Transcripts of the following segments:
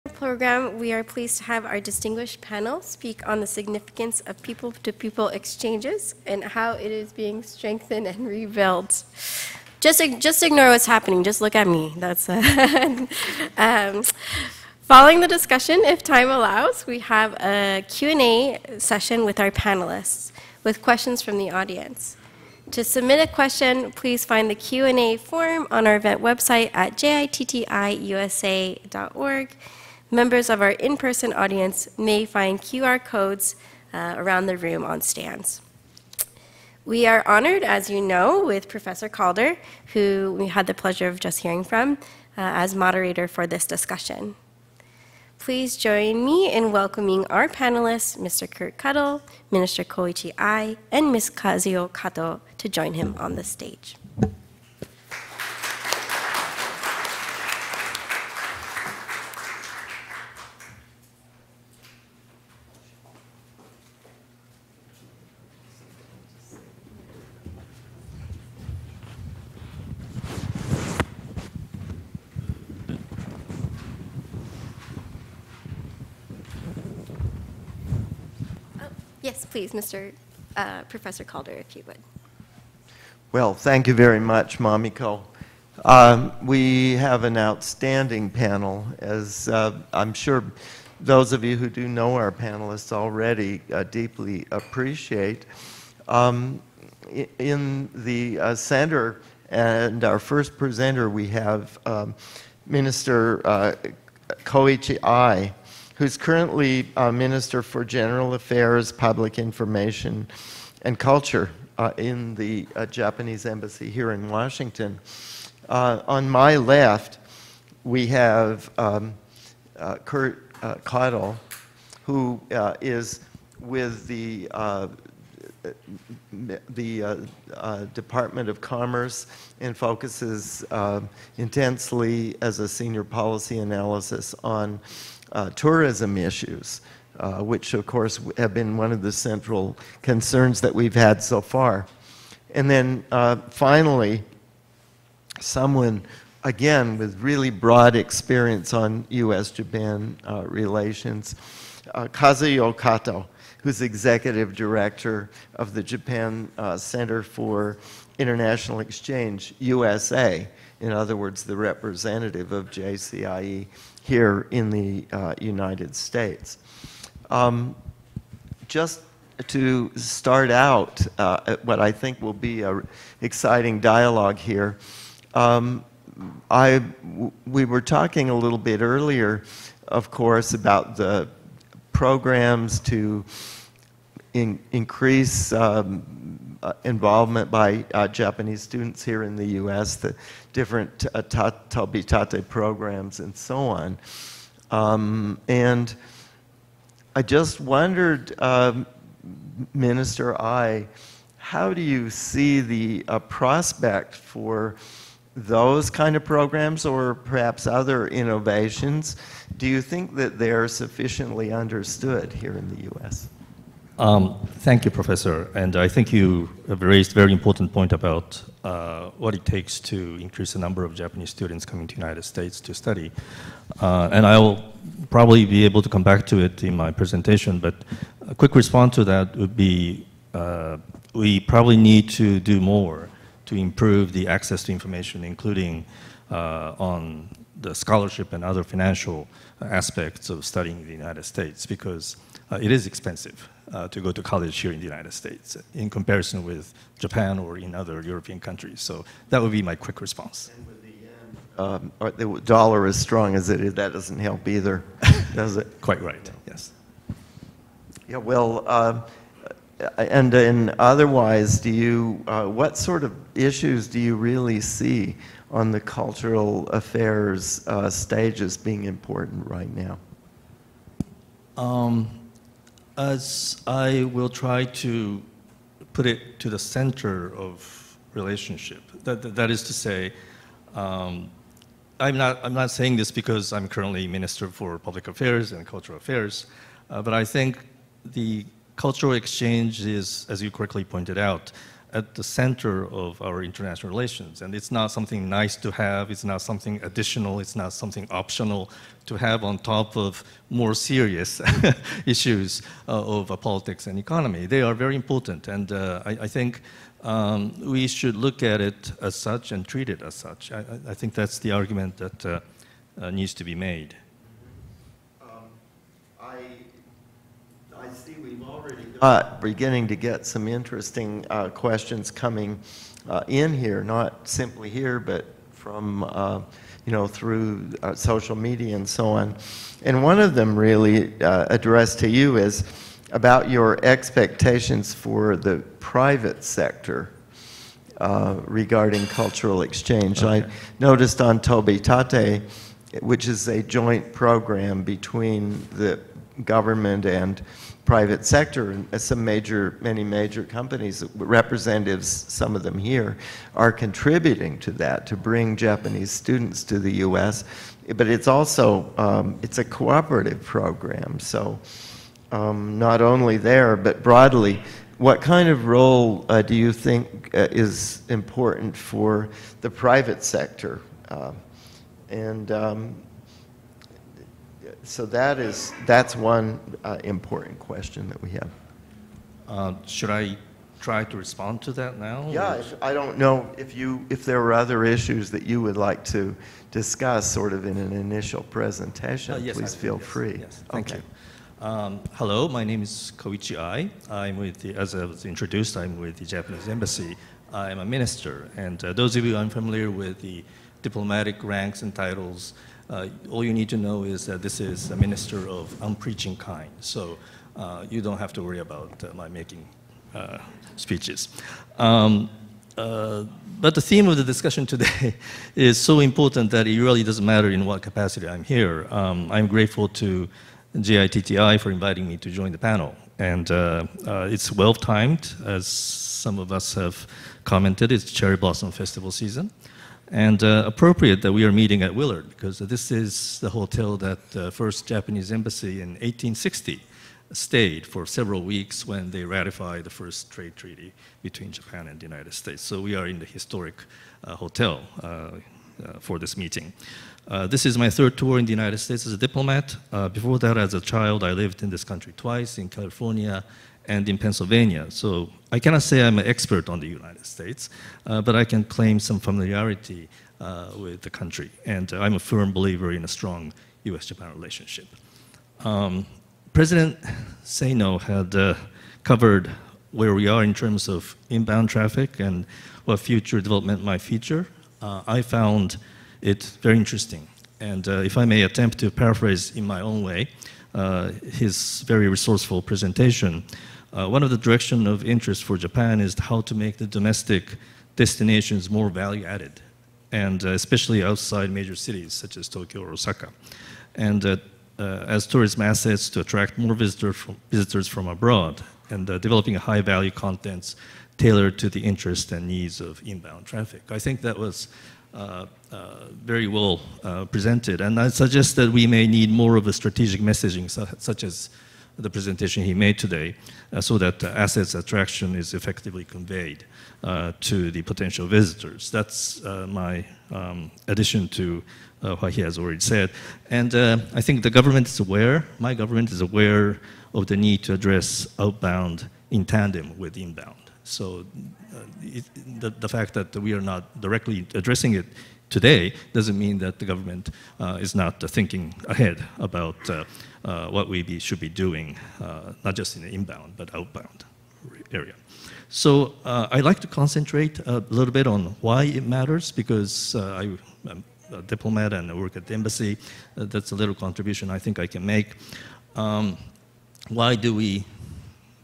Program, we are pleased to have our distinguished panel speak on the significance of people-to-people exchanges and how it is being strengthened and rebuilt. Just ignore what's happening. Just look at me. That's following the discussion, if time allows, we have a Q&A session with our panelists with questions from the audience. To submit a question, please find the Q&A form on our event website at jittiusa.org. Members of our in-person audience may find QR codes around the room on stands. We are honored, as you know, with Professor Calder, who we had the pleasure of just hearing from, as moderator for this discussion. Please join me in welcoming our panelists, Mr. Curt Cottle, Minister Koichi Ai, and Ms. Kazuyo Kato to join him on the stage. Yes, please, Professor Calder, if you would. Well, thank you very much, Mamiko. We have an outstanding panel, as I'm sure those of you who do know our panelists already deeply appreciate. In the center, and our first presenter, we have Minister Koichi Ai, who's currently Minister for General Affairs, Public Information, and Culture in the Japanese Embassy here in Washington. On my left, we have Curt Cottle, who is with the Department of Commerce and focuses intensely as a senior policy analysis on tourism issues, which of course have been one of the central concerns that we've had so far. And then finally, someone, again, with really broad experience on U.S.-Japan relations, Kazuyo Kato, who's Executive Director of the Japan Center for International Exchange, USA, in other words, the representative of JCIE here in the United States. Just to start out what I think will be an exciting dialogue here, we were talking a little bit earlier, of course, about the programs to increase involvement by Japanese students here in the U.S., the different Tabitate programs and so on. And I just wondered, Minister Ai, how do you see the prospect for those kind of programs or perhaps other innovations? Do you think that they're sufficiently understood here in the U.S.? Thank you, Professor. And I think you have raised a very important point about what it takes to increase the number of Japanese students coming to the United States to study. And I will probably be able to come back to it in my presentation, but a quick response to that would be we probably need to do more to improve the access to information, including on the scholarship and other financial aspects of studying in the United States, because it is expensive to go to college here in the United States in comparison with Japan or in other European countries. So that would be my quick response. And with the yen, the dollar as strong as it is, that doesn't help either, does it? Quite right, yes. Yeah, well, and otherwise, do you, what sort of issues do you really see on the cultural affairs stages being important right now? As I will try to put it to the center of relationship, that is to say, I'm not saying this because I'm currently Minister for Public Affairs and Cultural Affairs, but I think the cultural exchange is, as you correctly pointed out, at the center of our international relations. And it's not something nice to have, it's not something additional, it's not something optional to have on top of more serious issues of politics and economy. They are very important, and I think we should look at it as such and treat it as such. I think that's the argument that needs to be made. I see we've already beginning to get some interesting questions coming in here, not simply here, but from through social media and so on. And one of them really addressed to you is about your expectations for the private sector regarding cultural exchange. Okay. I noticed on Tobitate, which is a joint program between the government and private sector, and many major companies, representatives, some of them here, are contributing to that, to bring Japanese students to the U.S. But it's also, it's a cooperative program, so not only there, but broadly, what kind of role do you think is important for the private sector? So that's one important question that we have. Should I try to respond to that now? Yeah, I don't know if there were other issues that you would like to discuss sort of in an initial presentation. Yes, please feel free. Yes, thank you. Hello, my name is Koichi Ai. I'm with as I was introduced, I'm with the Japanese Embassy. I'm a minister, and those of you unfamiliar with the diplomatic ranks and titles, all you need to know is that this is a minister of unpreaching kind, so you don't have to worry about my making speeches. But the theme of the discussion today is so important that it really doesn't matter in what capacity I'm here. I'm grateful to JITTI for inviting me to join the panel, and it's well-timed, as some of us have commented. It's Cherry Blossom Festival season. And appropriate that we are meeting at Willard, because this is the hotel that the first Japanese embassy in 1860 stayed for several weeks when they ratified the first trade treaty between Japan and the United States. So we are in the historic hotel for this meeting. This is my third tour in the United States as a diplomat. Before that, as a child, I lived in this country twice, in California and in Pennsylvania. So I cannot say I'm an expert on the United States, but I can claim some familiarity with the country. And I'm a firm believer in a strong US-Japan relationship. President Seino had covered where we are in terms of inbound traffic and what future development might feature. I found it very interesting. And if I may attempt to paraphrase in my own way, his very resourceful presentation, one of the directions of interest for Japan is how to make the domestic destinations more value-added, and especially outside major cities such as Tokyo or Osaka. And as tourism assets to attract more visitors from abroad, and developing high-value contents tailored to the interests and needs of inbound traffic. I think that was very well presented, and I suggest that we may need more of a strategic messaging, such as the presentation he made today, so that assets attraction is effectively conveyed to the potential visitors. That's my addition to what he has already said. And I think the government is aware, my government is aware of the need to address outbound in tandem with inbound. So the fact that we are not directly addressing it today doesn't mean that the government is not thinking ahead about what we should be doing, not just in the inbound, but outbound area. So I'd like to concentrate a little bit on why it matters, because I'm a diplomat and I work at the embassy. That's a little contribution I think I can make. Why do we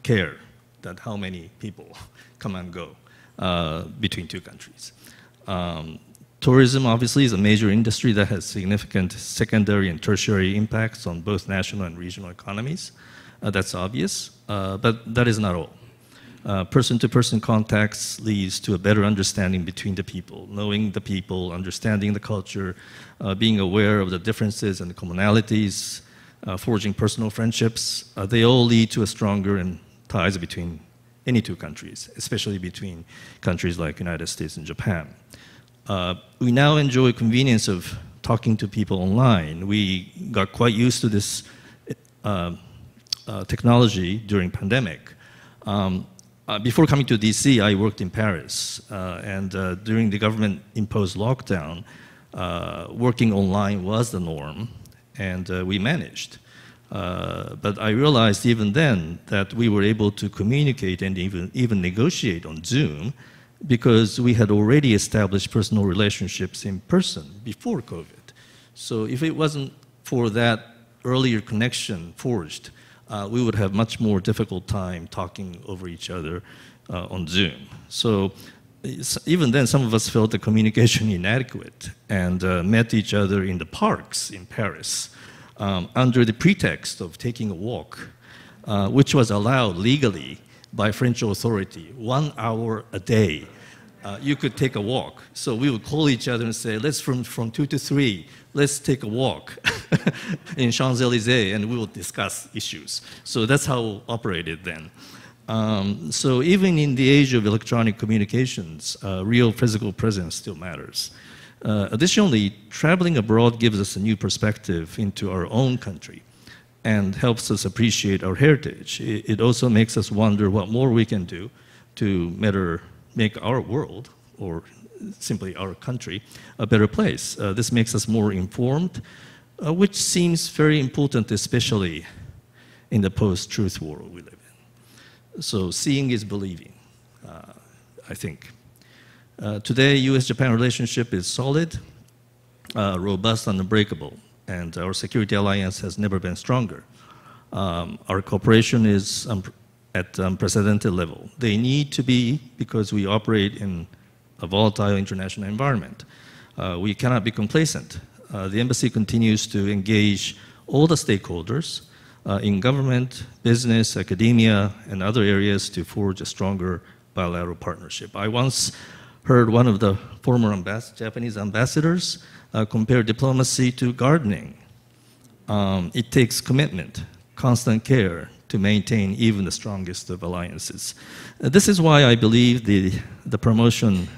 care that how many people come and go between two countries? Tourism, obviously, is a major industry that has significant secondary and tertiary impacts on both national and regional economies. That's obvious, but that is not all. Person-to-person contacts leads to a better understanding between the people, knowing the people, understanding the culture, being aware of the differences and the commonalities, forging personal friendships. They all lead to a stronger ties between any two countries, especially between countries like United States and Japan. We now enjoy convenience of talking to people online. We got quite used to this technology during pandemic. Before coming to DC, I worked in Paris, and during the government-imposed lockdown, working online was the norm, and we managed. But I realized even then that we were able to communicate and even negotiate on Zoom because we had already established personal relationships in person before COVID. So if it wasn't for that earlier connection forged, we would have much more difficult time talking over each other on Zoom. So even then, some of us felt the communication inadequate and met each other in the parks in Paris under the pretext of taking a walk, which was allowed legally by French authority, 1 hour a day. You could take a walk. So we would call each other and say, let's from 2 to 3, let's take a walk in Champs-Élysées, and we will discuss issues. So that's how it operated then. So even in the age of electronic communications, real physical presence still matters. Additionally, traveling abroad gives us a new perspective into our own country and helps us appreciate our heritage. It also makes us wonder what more we can do to make our world, or simply our country, a better place. This makes us more informed, which seems very important, especially in the post-truth world we live in. So seeing is believing, I think. Today, US-Japan relationship is solid, robust, and unbreakable, and our security alliance has never been stronger. Our cooperation is at unprecedented level. They need to be because we operate in a volatile international environment. We cannot be complacent. The embassy continues to engage all the stakeholders in government, business, academia, and other areas to forge a stronger bilateral partnership. I once heard one of the former Japanese ambassadors compare diplomacy to gardening. It takes commitment, constant care to maintain even the strongest of alliances. This is why I believe the promoting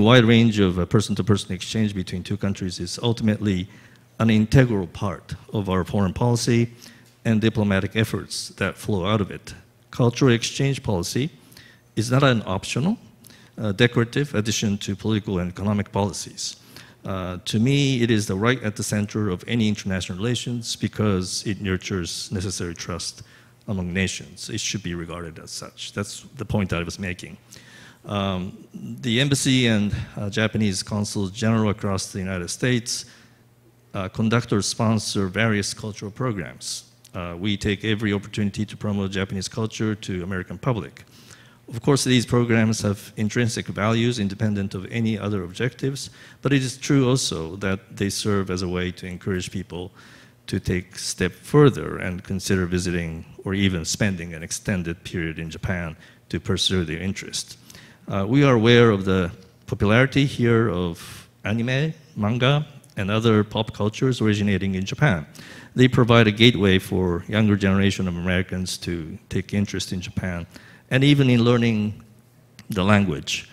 a wide range of person-to-person exchange between two countries is ultimately an integral part of our foreign policy and diplomatic efforts that flow out of it. Cultural exchange policy is not an optional, decorative addition to political and economic policies. To me, it is the right at the center of any international relations because it nurtures necessary trust among nations. It should be regarded as such. That's the point that I was making. The embassy and Japanese consuls general across the United States conduct or sponsor various cultural programs. We take every opportunity to promote Japanese culture to American public. Of course, these programs have intrinsic values independent of any other objectives, but it is true also that they serve as a way to encourage people to take a step further and consider visiting or even spending an extended period in Japan to pursue their interest. We are aware of the popularity here of anime, manga, and other pop cultures originating in Japan. They provide a gateway for younger generation of Americans to take interest in Japan and even in learning the language.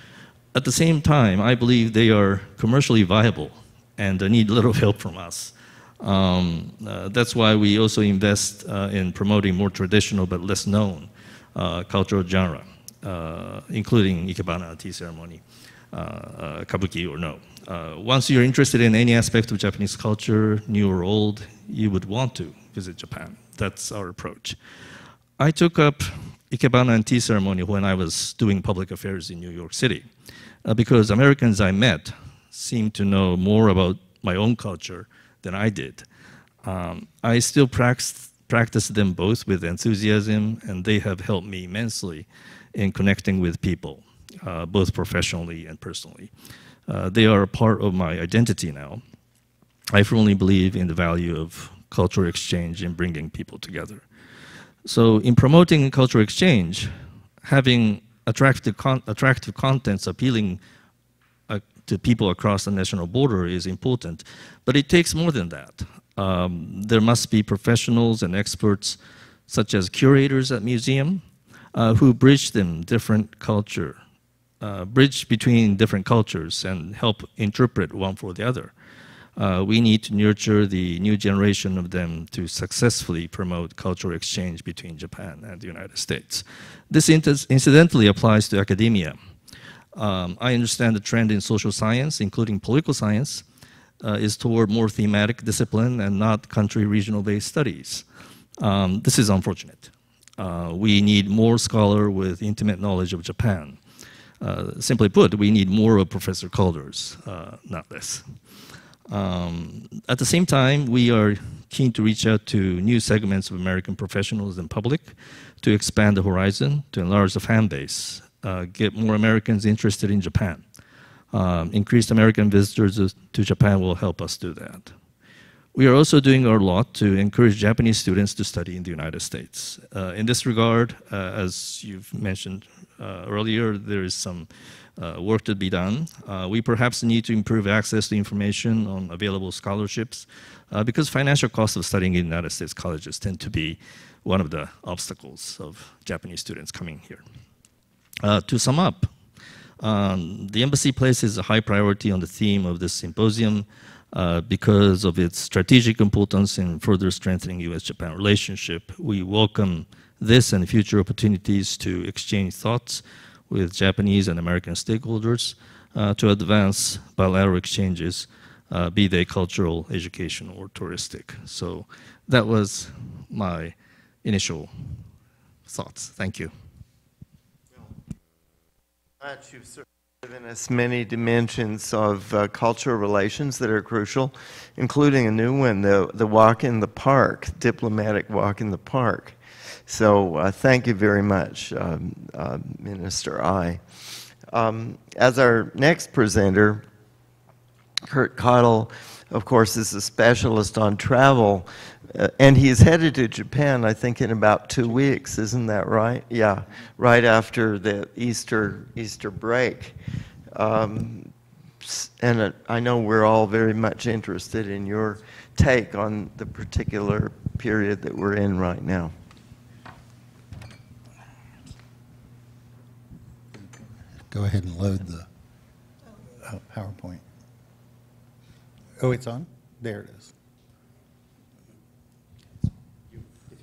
At the same time, I believe they are commercially viable and need little help from us. That's why we also invest in promoting more traditional but less known cultural genre, including Ikebana tea ceremony, kabuki or no. Once you're interested in any aspect of Japanese culture, new or old, you would want to visit Japan. That's our approach. I took up Ikebana and tea ceremony when I was doing public affairs in New York City, because Americans I met seemed to know more about my own culture than I did. I still practice them both with enthusiasm, and they have helped me immensely in connecting with people, both professionally and personally. They are a part of my identity now. I firmly believe in the value of cultural exchange in bringing people together. So in promoting cultural exchange, having attractive contents appealing to people across the national border is important, but it takes more than that. There must be professionals and experts such as curators at museum, who bridge between different cultures and help interpret one for the other. We need to nurture the new generation of them to successfully promote cultural exchange between Japan and the United States. This incidentally applies to academia. I understand the trend in social science, including political science, is toward more thematic discipline and not country regional-based studies. This is unfortunate. We need more scholars with intimate knowledge of Japan. Simply put, we need more of Professor Calder's, not less. At the same time, we are keen to reach out to new segments of American professionals and public to expand the horizon, to enlarge the fan base, get more Americans interested in Japan. Increased American visitors to Japan will help us do that. We are also doing our lot to encourage Japanese students to study in the United States. In this regard, as you've mentioned earlier, there is some work to be done. We perhaps need to improve access to information on available scholarships because financial costs of studying in United States colleges tend to be one of the obstacles of Japanese students coming here. To sum up, the embassy places a high priority on the theme of this symposium because of its strategic importance in further strengthening U.S.-Japan relationship. We welcome this and future opportunities to exchange thoughts with Japanese and American stakeholders to advance bilateral exchanges, be they cultural, educational, or touristic. So that was my initial thoughts. Thank you. You've certainly given us many dimensions of cultural relations that are crucial, including a new one, the walk in the park, diplomatic walk in the park. So thank you very much, Minister Ai. As our next presenter, Curt Cottle, of course, is a specialist on travel, and he's headed to Japan, I think, in about 2 weeks. Isn't that right? Yeah, right after the Easter break. And I know we're all very much interested in your take on the particular period that we're in right now. Go ahead and load the PowerPoint. Oh, it's on? There it is. If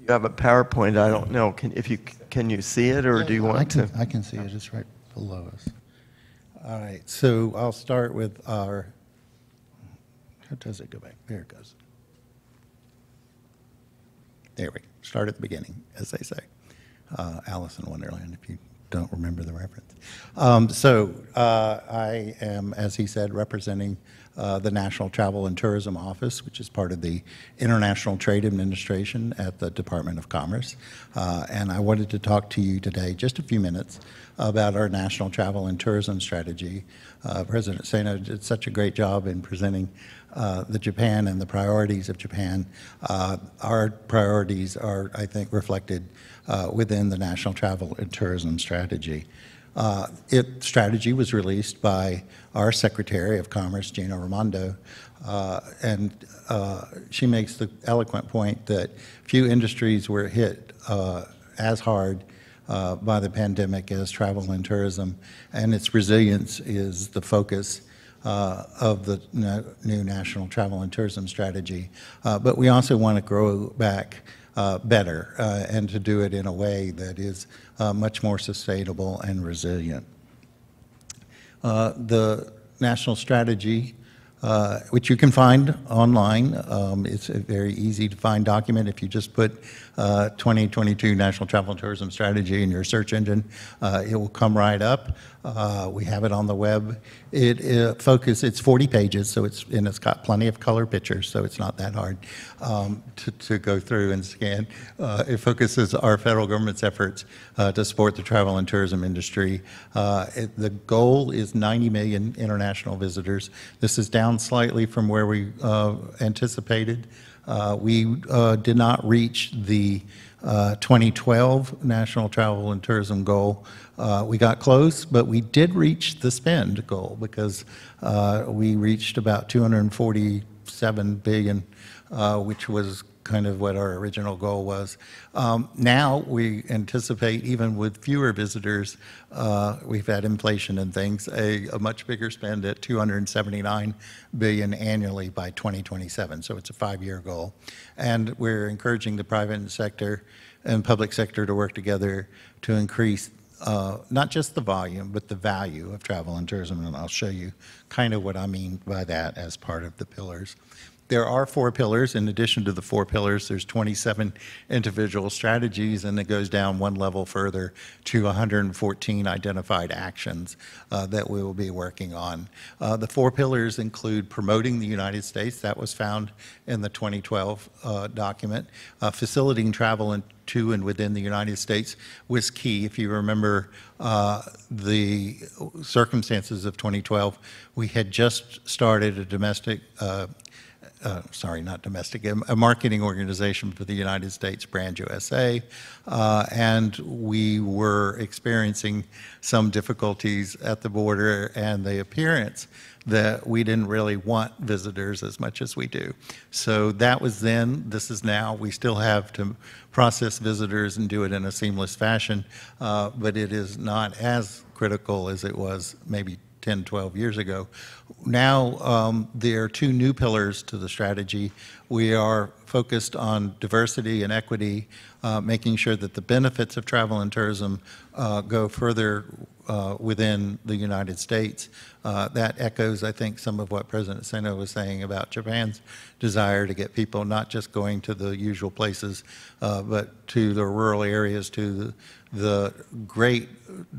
you have a PowerPoint, I don't know. Can you see it, or do you want to? I can see it. It's right below us. All right. So I'll start with our. How does it go back? There it goes. There we go. Start at the beginning, as they say. Alice in Wonderland, if you don't remember the reference. I am, as he said, representing the National Travel and Tourism Office, which is part of the International Trade Administration at the Department of Commerce. And I wanted to talk to you today, just a few minutes, about our National Travel and Tourism Strategy. President Seno did such a great job in presenting the Japan and the priorities of Japan. Our priorities are, I think, reflected within the National Travel and Tourism Strategy. Strategy was released by our Secretary of Commerce, Gina Raimondo, and she makes the eloquent point that few industries were hit as hard by the pandemic as travel and tourism, and its resilience is the focus of the new National Travel and Tourism Strategy. But we also want to grow back better and to do it in a way that is much more sustainable and resilient. The national strategy, which you can find online, it's a very easy to find document. If you just put 2022 National Travel and Tourism Strategy in your search engine, it will come right up. We have it on the web. It's 40 pages, so it's got plenty of color pictures, so it's not that hard to go through and scan. It focuses our federal government's efforts to support the travel and tourism industry. The goal is 90 million international visitors. This is down slightly from where we anticipated. We did not reach the 2012 National Travel and Tourism goal. We got close, but we did reach the spend goal because we reached about 247 billion, which was kind of what our original goal was. Now we anticipate, even with fewer visitors, we've had inflation and things, a much bigger spend at $279 billion annually by 2027. So it's a 5-year goal. And we're encouraging the private sector and public sector to work together to increase not just the volume, but the value of travel and tourism. And I'll show you kind of what I mean by that as part of the pillars. There are 4 pillars. In addition to the 4 pillars, there's 27 individual strategies, and it goes down one level further to 114 identified actions that we will be working on. The 4 pillars include promoting the United States. That was found in the 2012 document. Facilitating travel to and within the United States was key. If you remember the circumstances of 2012, we had just started a domestic a marketing organization for the United States, Brand USA, and we were experiencing some difficulties at the border and the appearance that we didn't really want visitors as much as we do. So that was then, this is now. We still have to process visitors and do it in a seamless fashion, but it is not as critical as it was maybe 10, 12 years ago. Now, there are 2 new pillars to the strategy. We are focused on diversity and equity, making sure that the benefits of travel and tourism go further within the United States. That echoes, I think, some of what President Seno was saying about Japan's desire to get people not just going to the usual places, but to the rural areas, to the great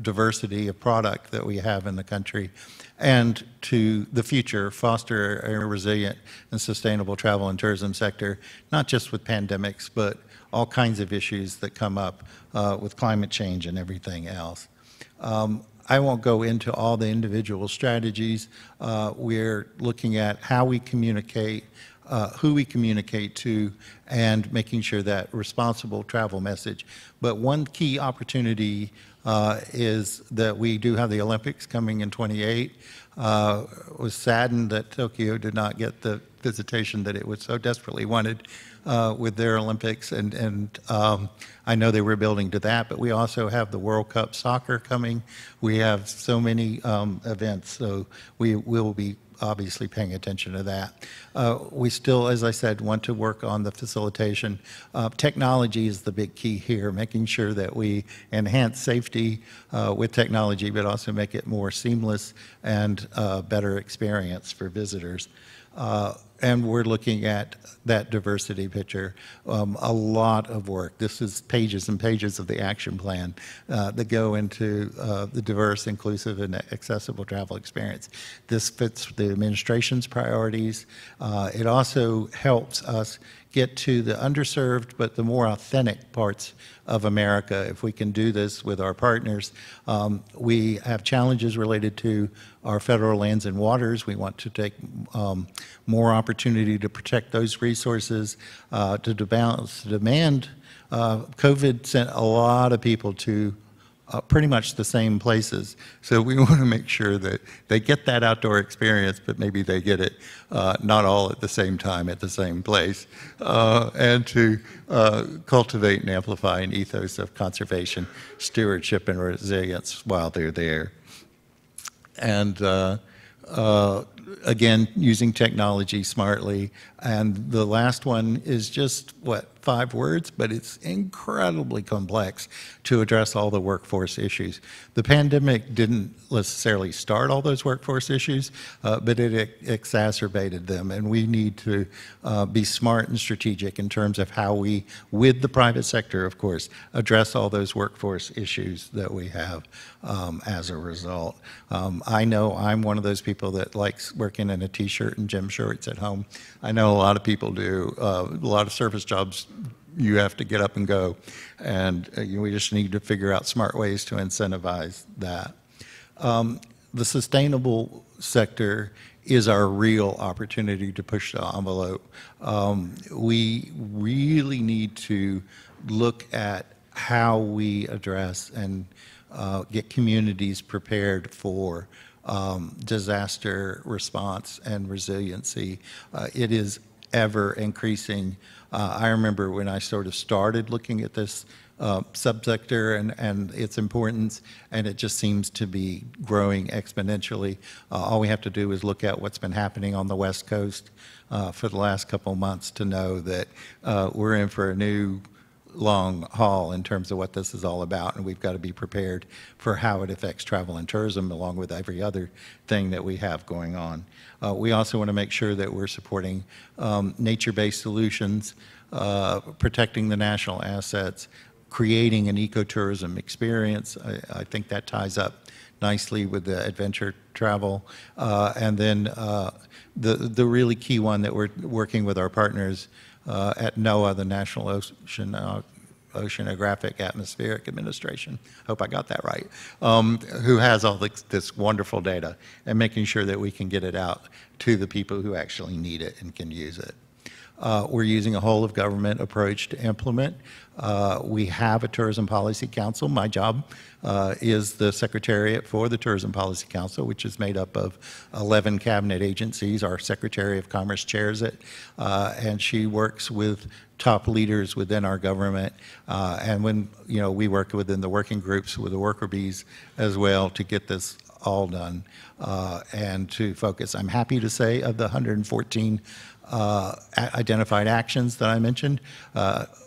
diversity of product that we have in the country, and to the future, foster a resilient and sustainable travel and tourism sector, not just with pandemics, but all kinds of issues that come up with climate change and everything else. I won't go into all the individual strategies. We're looking at how we communicate, who we communicate to, and making sure that responsible travel message. But one key opportunity is that we do have the Olympics coming in 28. Was saddened that Tokyo did not get the visitation that it would so desperately wanted with their Olympics, and I know they were building to that, but we also have the World Cup soccer coming. We have so many events, so we will be obviously paying attention to that. We still, as I said, want to work on the facilitation. Technology is the big key here, making sure that we enhance safety with technology, but also make it more seamless and better experience for visitors. And we're looking at that diversity picture. A lot of work. This is pages and pages of the action plan that go into the diverse, inclusive, and accessible travel experience. This fits the administration's priorities. It also helps us get to the underserved but the more authentic parts of America. If we can do this with our partners, we have challenges related to our federal lands and waters. We want to take more opportunity to protect those resources, to balance the demand. COVID sent a lot of people to pretty much the same places. So we want to make sure that they get that outdoor experience, but maybe they get it not all at the same time at the same place, and to cultivate and amplify an ethos of conservation, stewardship, and resilience while they're there. And again, using technology smartly. And the last one is just, 5 words, but it's incredibly complex to address all the workforce issues. The pandemic didn't necessarily start all those workforce issues, but it exacerbated them, and we need to be smart and strategic in terms of how we, with the private sector, of course, address all those workforce issues that we have as a result. I know I'm one of those people that likes working in a t-shirt and gym shorts at home. I know a lot of people do. A lot of service jobs, you have to get up and go, and we just need to figure out smart ways to incentivize that. The sustainable sector is our real opportunity to push the envelope. We really need to look at how we address and get communities prepared for disaster response and resiliency. It is ever increasing. I remember when I sort of started looking at this subsector and its importance, and it just seems to be growing exponentially. All we have to do is look at what's been happening on the West Coast for the last couple of months to know that we're in for a new long haul in terms of what this is all about, and we've got to be prepared for how it affects travel and tourism along with every other thing that we have going on. We also want to make sure that we're supporting nature-based solutions, protecting the national assets, creating an ecotourism experience. I think that ties up nicely with the adventure travel. And then the really key one that we're working with our partners at NOAA, the National Oceanographic Atmospheric Administration, hope I got that right, who has all this wonderful data, and making sure that we can get it out to the people who actually need it and can use it. We're using a whole of government approach to implement. We have a Tourism Policy Council. My job is the Secretariat for the Tourism Policy Council, which is made up of 11 cabinet agencies. Our Secretary of Commerce chairs it, and she works with top leaders within our government. And when, we work within the working groups with the worker bees as well to get this all done and to focus. I'm happy to say of the 114 identified actions that I mentioned,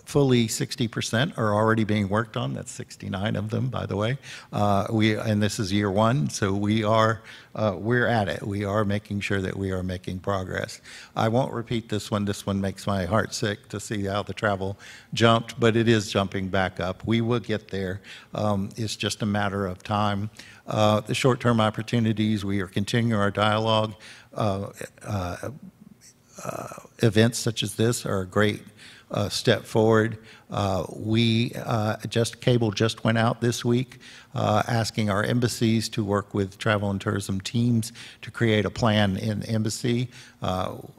fully 60% are already being worked on. That's 69 of them, by the way. And this is year one, so we're at it. We are making sure that we are making progress. I won't repeat this one. This one makes my heart sick to see how the travel jumped, but it is jumping back up. We will get there. It's just a matter of time. The short-term opportunities, we are continuing our dialogue. Events such as this are a great step forward. Cable just went out this week asking our embassies to work with travel and tourism teams to create a plan in embassy.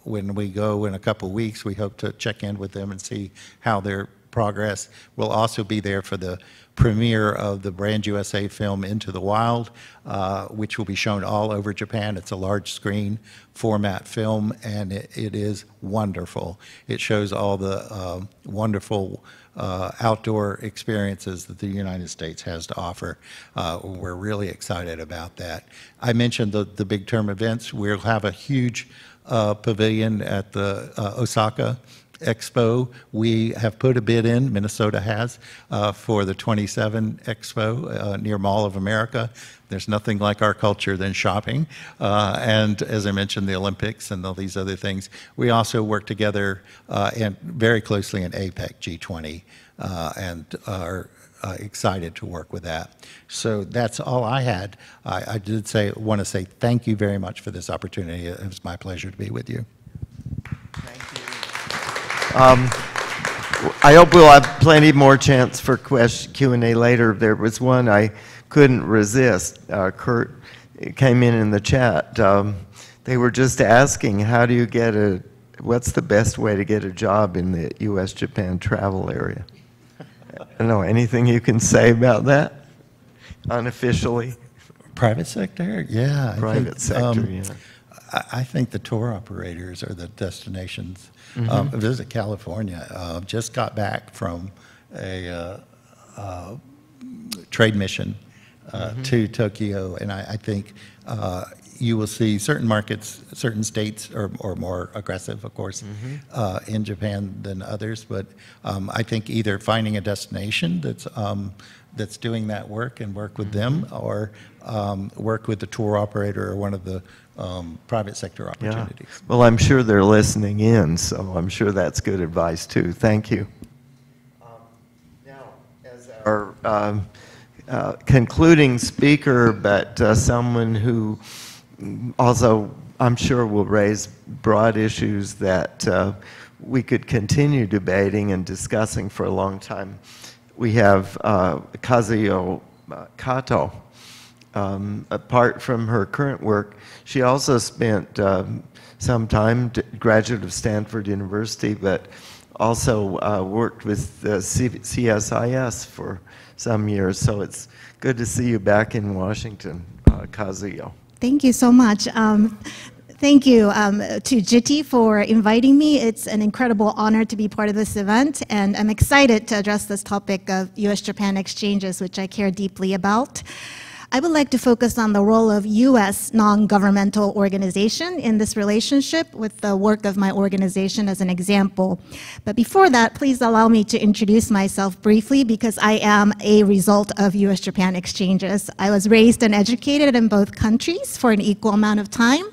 When we go in a couple of weeks, we hope to check in with them and see how their progress. We'll also be there for the premiere of the Brand USA film Into the Wild, which will be shown all over Japan. It's a large screen format film, and it is wonderful. It shows all the wonderful outdoor experiences that the United States has to offer. We're really excited about that. I mentioned the big term events. We'll have a huge pavilion at the Osaka Expo. We have put a bid in, Minnesota has, for the 27 Expo near Mall of America. There's nothing like our culture than shopping. And as I mentioned, the Olympics and all these other things. We also work together and very closely in APEC G20 and are excited to work with that. So that's all I had. I did want to say thank you very much for this opportunity. It was my pleasure to be with you. Thank you. I hope we'll have plenty more chance for Q&A later. There was one I couldn't resist. Curt came in the chat. They were just asking, what's the best way to get a job in the U.S.-Japan travel area? I don't know, anything you can say about that, unofficially? Private sector? Yeah. Private sector, yeah. I think the tour operators are the destinations. Visit California. Just got back from a trade mission to Tokyo, and I think you will see certain markets, certain states are more aggressive, of course, in Japan than others. But I think either finding a destination that's doing that work and work with them, or work with the tour operator or one of the private sector opportunities. Yeah. Well, I'm sure they're listening in, so I'm sure that's good advice too. Thank you. Now, as our concluding speaker, but someone who also, I'm sure, will raise broad issues that we could continue debating and discussing for a long time. We have Kazuyo Kato. Apart from her current work, she also spent some time, graduate of Stanford University, but also worked with the CSIS for some years. So it's good to see you back in Washington, Kazuyo. Thank you so much. Thank you to JITI for inviting me. It's an incredible honor to be part of this event, and I'm excited to address this topic of US-Japan exchanges, which I care deeply about. I would like to focus on the role of US non-governmental organization in this relationship with the work of my organization as an example. But before that, please allow me to introduce myself briefly because I am a result of US-Japan exchanges. I was raised and educated in both countries for an equal amount of time.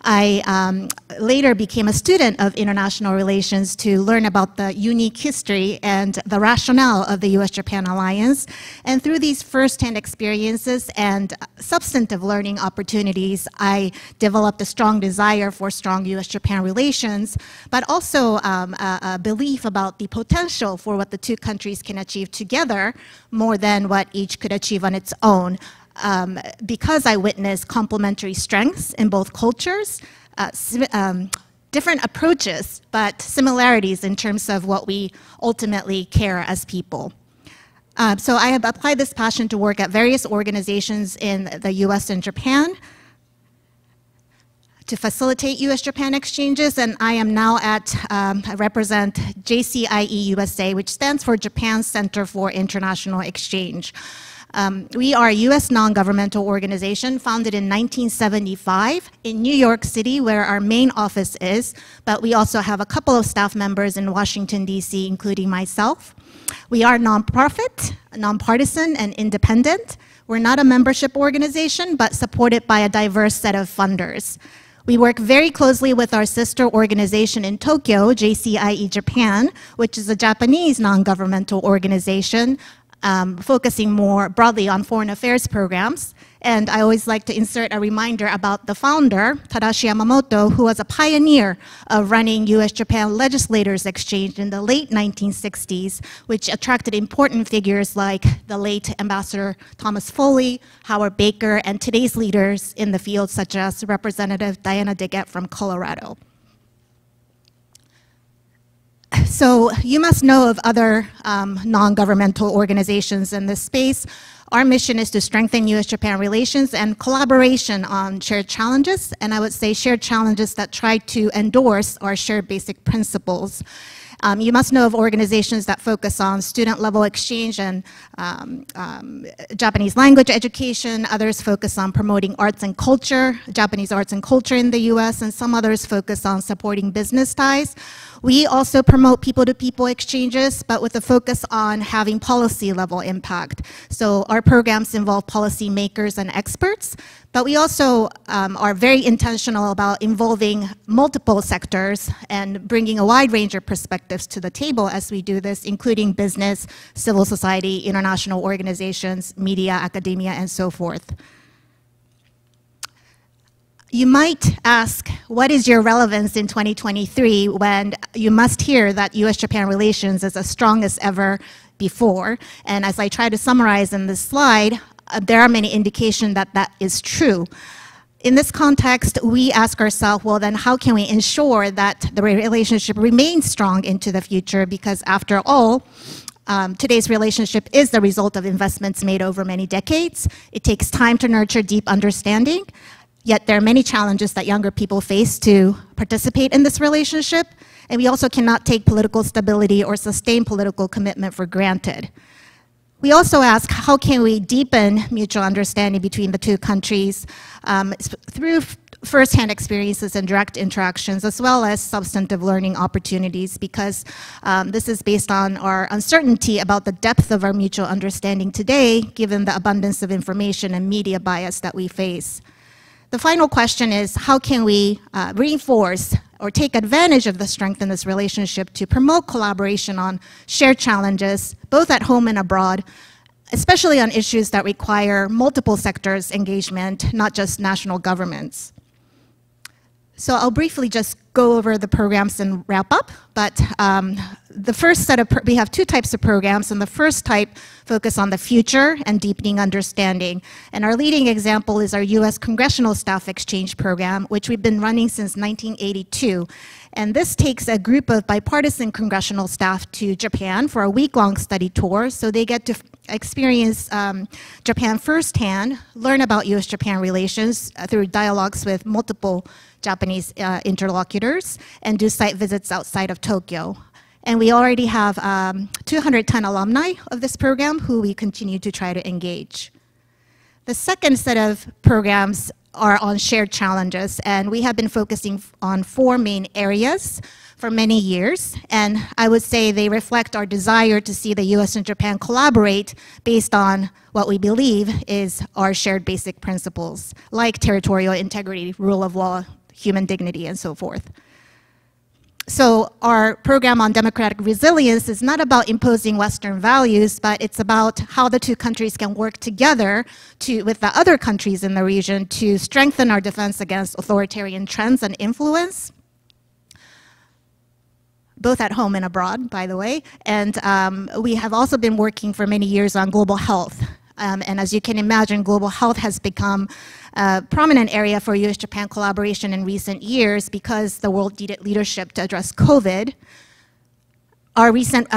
I later became a student of international relations to learn about the unique history and the rationale of the US-Japan alliance. And through these first-hand experiences and substantive learning opportunities, I developed a strong desire for strong US-Japan relations, but also a belief about the potential for what the two countries can achieve together more than what each could achieve on its own. Because I witnessed complementary strengths in both cultures, different approaches, but similarities in terms of what we ultimately care as people. So I have applied this passion to work at various organizations in the US and Japan to facilitate US-Japan exchanges, and I am now I represent JCIE USA, which stands for Japan Center for International Exchange. We are a US non-governmental organization founded in 1975 in New York City, where our main office is, but we also have a couple of staff members in Washington, D.C., including myself. We are nonprofit, nonpartisan, and independent. We're not a membership organization, but supported by a diverse set of funders. We work very closely with our sister organization in Tokyo, JCIE Japan, which is a Japanese non-governmental organization focusing more broadly on foreign affairs programs. And I always like to insert a reminder about the founder, Tadashi Yamamoto, who was a pioneer of running US-Japan Legislators Exchange in the late 1960s, which attracted important figures like the late Ambassador Thomas Foley, Howard Baker, and today's leaders in the field such as Representative Diana DeGette from Colorado. So you must know of other non-governmental organizations in this space. Our mission is to strengthen US-Japan relations and collaboration on shared challenges, and I would say shared challenges that try to endorse our shared basic principles. You must know of organizations that focus on student-level exchange and Japanese language education. Others focus on promoting arts and culture, Japanese arts and culture in the US, and some others focus on supporting business ties. We also promote people-to-people exchanges, but with a focus on having policy-level impact. So our programs involve policymakers and experts, but we also are very intentional about involving multiple sectors and bringing a wide range of perspectives to the table as we do this, including business, civil society, international organizations, media, academia, and so forth. You might ask, what is your relevance in 2023 when you must hear that US-Japan relations is as strong as ever before? And as I try to summarize in this slide, there are many indications that that is true. In this context, we ask ourselves, well, then how can we ensure that the relationship remains strong into the future? Because after all, today's relationship is the result of investments made over many decades. It takes time to nurture deep understanding. Yet there are many challenges that younger people face to participate in this relationship, and we also cannot take political stability or sustained political commitment for granted. We also ask, how can we deepen mutual understanding between the two countries through first-hand experiences and direct interactions, as well as substantive learning opportunities, because this is based on our uncertainty about the depth of our mutual understanding today, given the abundance of information and media bias that we face. The final question is, how can we reinforce or take advantage of the strength in this relationship to promote collaboration on shared challenges, both at home and abroad, especially on issues that require multiple sectors engagement, not just national governments? So I'll briefly just go over the programs and wrap up, but the first set of, we have two types of programs, and the first type focus on the future and deepening understanding. And our leading example is our US Congressional Staff Exchange Program, which we've been running since 1982. And this takes a group of bipartisan congressional staff to Japan for a week-long study tour, so they get to experience Japan firsthand, learn about US-Japan relations through dialogues with multiple Japanese interlocutors, and do site visits outside of Tokyo. And we already have 210 alumni of this program who we continue to try to engage. The second set of programs are on shared challenges, and we have been focusing on 4 main areas for many years, and I would say they reflect our desire to see the US and Japan collaborate based on what we believe is our shared basic principles, like territorial integrity, rule of law, human dignity, and so forth. So our program on democratic resilience is not about imposing Western values, but it's about how the 2 countries can work together with the other countries in the region to strengthen our defense against authoritarian trends and influence, both at home and abroad, by the way. And we have also been working for many years on global health. And as you can imagine, global health has become a prominent area for US-Japan collaboration in recent years because the world needed leadership to address COVID. Our recent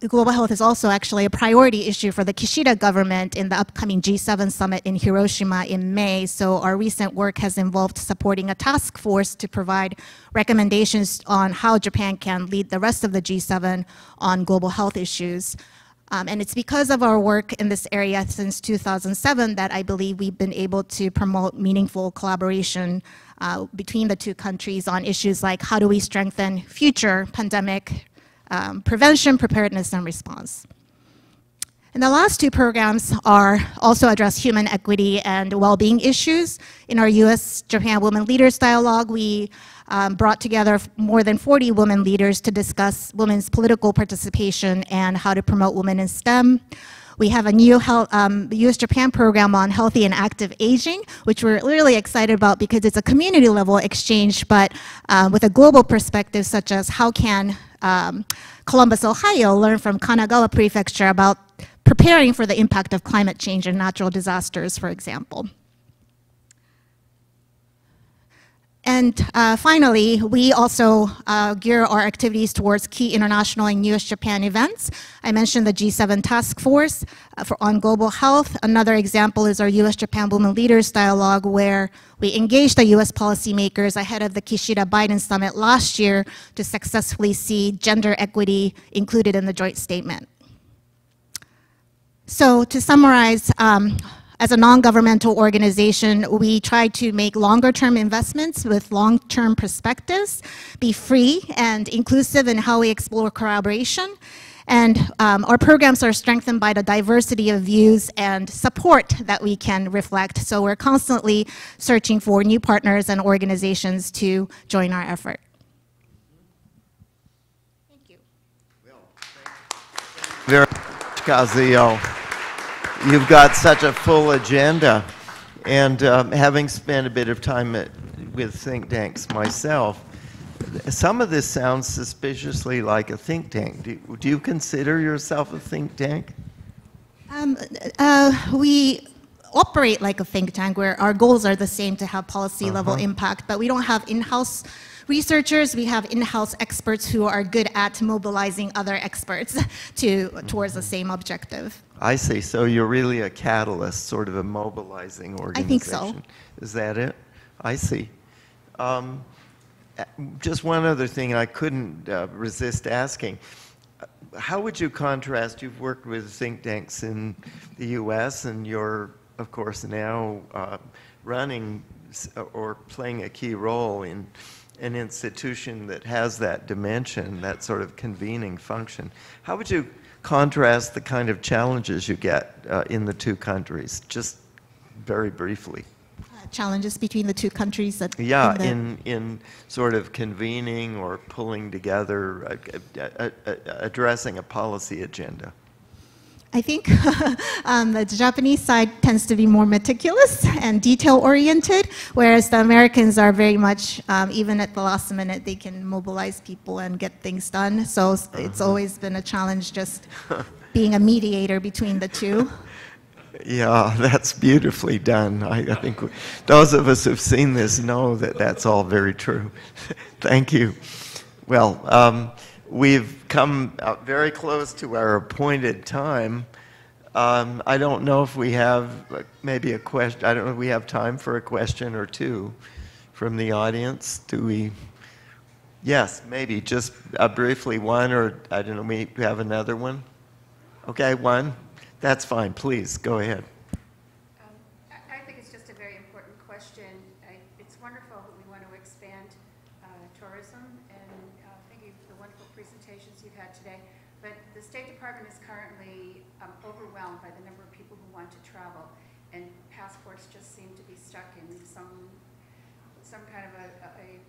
global health is also actually a priority issue for the Kishida government in the upcoming G7 summit in Hiroshima in May. So our recent work has involved supporting a task force to provide recommendations on how Japan can lead the rest of the G7 on global health issues. And it's because of our work in this area since 2007 that I believe we've been able to promote meaningful collaboration between the 2 countries on issues like how do we strengthen future pandemic prevention, preparedness, and response. And the last 2 programs are also address human equity and well-being issues. In our US-Japan Women Leaders Dialogue, we brought together more than 40 women leaders to discuss women's political participation and how to promote women in STEM. We have a new US-Japan program on healthy and active aging, which we're really excited about because it's a community-level exchange, but with a global perspective, such as how can Columbus, Ohio learn from Kanagawa Prefecture about preparing for the impact of climate change and natural disasters, for example. And finally, we also gear our activities towards key international and US-Japan events. I mentioned the G7 Task Force on Global Health. Another example is our US-Japan Women Leaders Dialogue, where we engaged the US policymakers ahead of the Kishida-Biden summit last year to successfully see gender equity included in the joint statement. So to summarize, as a non-governmental organization, we try to make longer-term investments with long-term perspectives, be free and inclusive in how we explore collaboration, and our programs are strengthened by the diversity of views and support that we can reflect. So we're constantly searching for new partners and organizations to join our effort. Thank you. Well, thank you very much, Kazuyo. You've got such a full agenda, and having spent a bit of time with think tanks myself, some of this sounds suspiciously like a think tank. Do you consider yourself a think tank? We operate like a think tank where our goals are the same to have policy level impact, but we don't have in-house researchers. We have in-house experts who are good at mobilizing other experts towards the same objective. I see. So you're really a catalyst, sort of a mobilizing organization. I think so. Is that it? I see. Just one other thing I couldn't resist asking. How would you contrast, you've worked with think tanks in the US and you're, of course, now running or playing a key role in an institution that has that dimension, that sort of convening function. How would you contrast the kind of challenges you get in the 2 countries, just very briefly? Challenges between the 2 countries? Yeah, in sort of convening or pulling together, addressing a policy agenda. I think the Japanese side tends to be more meticulous and detail-oriented, whereas the Americans are very much, even at the last minute, they can mobilize people and get things done. So it's always been a challenge just being a mediator between the 2. Yeah, that's beautifully done. I think those of us who've seen this know that that's all very true. Thank you. Well, we've come very close to our appointed time. I don't know if we have maybe a question. I don't know if we have time for a question or two from the audience. Do we? Yes, maybe just briefly one, or I don't know, we have another one. Okay, one. That's fine. Please, go ahead. I think it's just a very important question. It's wonderful that we want to expand tourism, and thank you for the wonderful presentations you've had today. But the State Department is currently overwhelmed by the number of people who want to travel, and passports just seem to be stuck in some kind of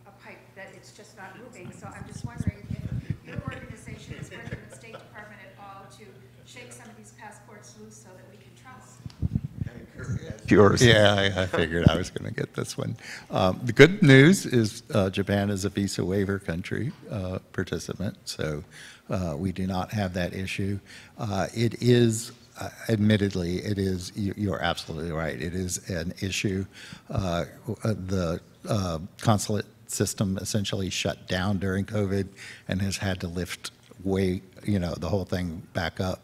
a pipe that it's just not moving. So I'm just wondering if your organization is working with the State Department at all to shake some of these passports loose so that we can trust. Yours. Yeah, I figured I was going to get this one. The good news is Japan is a visa waiver country participant, so we do not have that issue. It is, admittedly, it is, you're absolutely right, it is an issue. The consulate system essentially shut down during COVID and has had to lift the whole thing back up.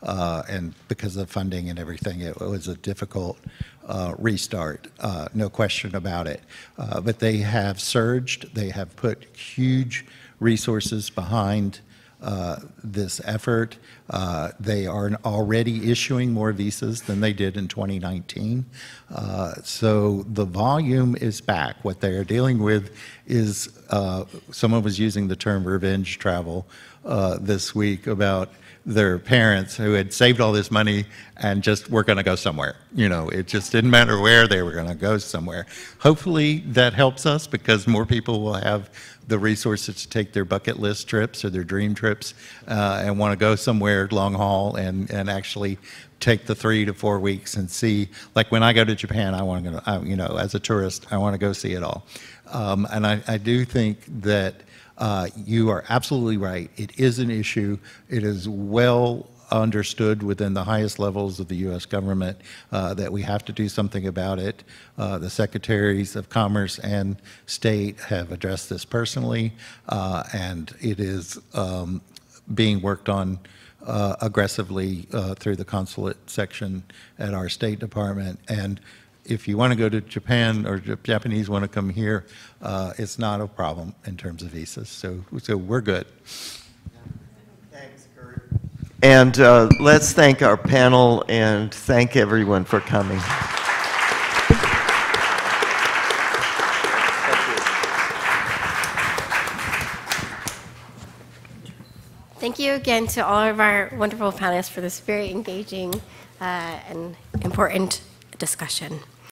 And because of funding and everything, it was a difficult restart, no question about it. But they have surged. They have put huge resources behind this effort. They are already issuing more visas than they did in 2019. So the volume is back. What they are dealing with is, someone was using the term revenge travel this week about their parents who had saved all this money and just were going to go somewhere. It just didn't matter where, they were going to go somewhere. Hopefully that helps us because more people will have the resources to take their bucket list trips or their dream trips and want to go somewhere long haul and actually take the 3 to 4 weeks and see. Like when I go to Japan, I want to go, as a tourist, I want to go see it all. And I do think that you are absolutely right. It is an issue. It is well understood within the highest levels of the U.S. government that we have to do something about it. The Secretaries of Commerce and State have addressed this personally, and it is being worked on aggressively through the consulate section at our State Department. And if you want to go to Japan or Japanese want to come here, it's not a problem in terms of visas. So we're good. Thanks, Curt. And let's thank our panel and thank everyone for coming. Thank you again to all of our wonderful panelists for this very engaging and important discussion.